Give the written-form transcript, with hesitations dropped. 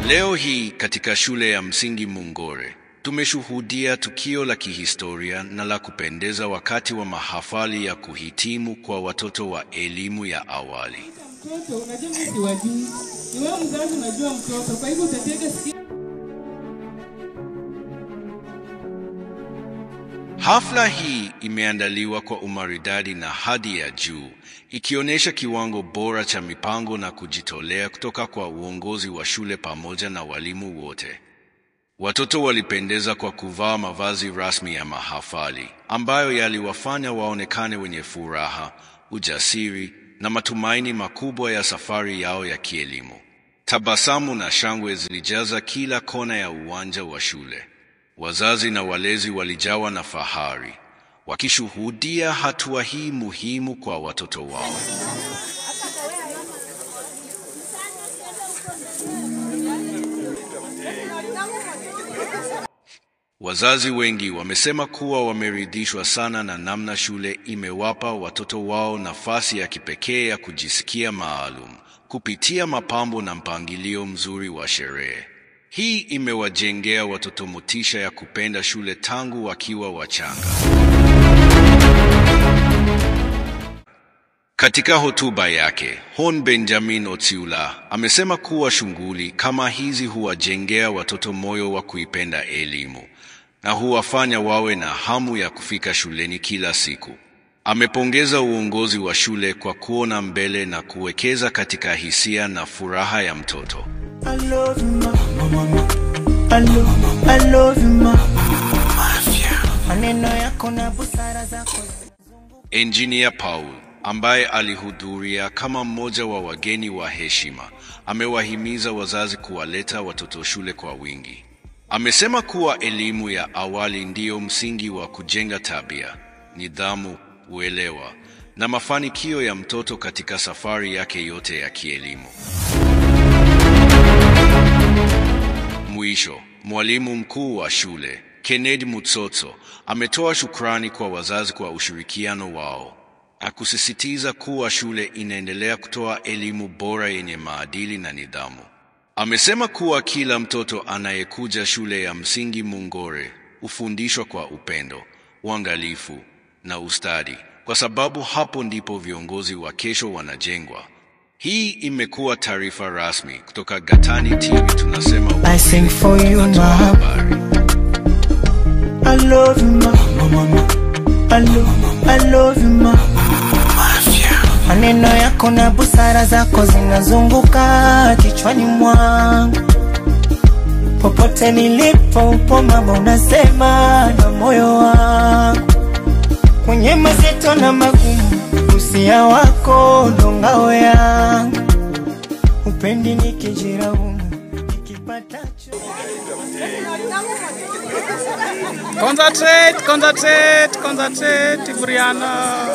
Leo hii katika shule ya msingi Mungore, tumeshuhudia tukio la kihistoria na la kupendeza wakati wa mahafali ya kuhitimu kwa watoto wa elimu ya awali. Mtoto unajua mimi si wajui. Ni wewe mzazi unajua mtoto. Kwa hivyo utatega sikio. Hafla hii imeandaliwa kwa umaridadi na hadhi ya juu, ikionyesha kiwango bora cha mipango na kujitolea kutoka kwa uongozi wa shule pamoja na walimu wote. Watoto walipendeza kwa kuvaa mavazi rasmi ya mahafali, ambayo yaliwafanya waonekane wenye furaha, ujasiri na matumaini makubwa ya safari yao ya kielimu. Tabasamu na shangwe zilijaza kila kona ya uwanja wa shule. Wazazi na walezi walijawa na fahari, wakishuhudia hatua hii muhimu kwa watoto wao. Wazazi wengi wamesema kuwa wameridhishwa sana na namna shule imewapa watoto wao nafasi ya kipekee ya kujisikia maalum kupitia mapambo na mpangilio mzuri wa sherehe. Hii imewajengea watoto motisha ya kupenda shule tangu wakiwa wachanga. Katika hotuba yake, Hon Benjamin Otsiula amesema kuwa shughuli kama hizi huwajengea watoto moyo wa kuipenda elimu na huwafanya wawe na hamu ya kufika shuleni kila siku. Amepongeza uongozi wa shule kwa kuona mbele na kuwekeza katika hisia na furaha ya mtoto. I love you, mama. I love you, mama. Maneno yako na busara zako. Engineer Paul, ambaye alihudhuria kama mmoja wa wageni wa heshima, amewahimiza wazazi kuwaleta watoto shule kwa wingi. Amesema kuwa elimu ya awali ndiyo msingi wa kujenga tabia, nidhamu, uelewa na mafanikio ya mtoto katika safari yake yote ya kielimu. Mwisho, mwalimu mkuu wa shule, Kennedy Mutsotso, ametoa shukrani kwa wazazi kwa ushirikiano wao, akusisitiza kuwa shule inaendelea kutoa elimu bora yenye maadili na nidhamu. Amesema kuwa kila mtoto anayekuja shule ya msingi Mungore hufundishwa kwa upendo, uangalifu na ustadi, kwa sababu hapo ndipo viongozi wa kesho wanajengwa. Hii imekuwa taarifa rasmi kutoka Gatani TV. Tunasema I sing for you, habari. I love you, mama. I love you, mama. Maneno yako na busara zako zinazunguka kichwani mwangu. Popote nilipo upo mama, unasema na moyo wangu. Kwenye mazito na magumu, usia wako ndo ngao yangu. Upendi nikijiraumu, nikipatacho. Concentrate, Brianna.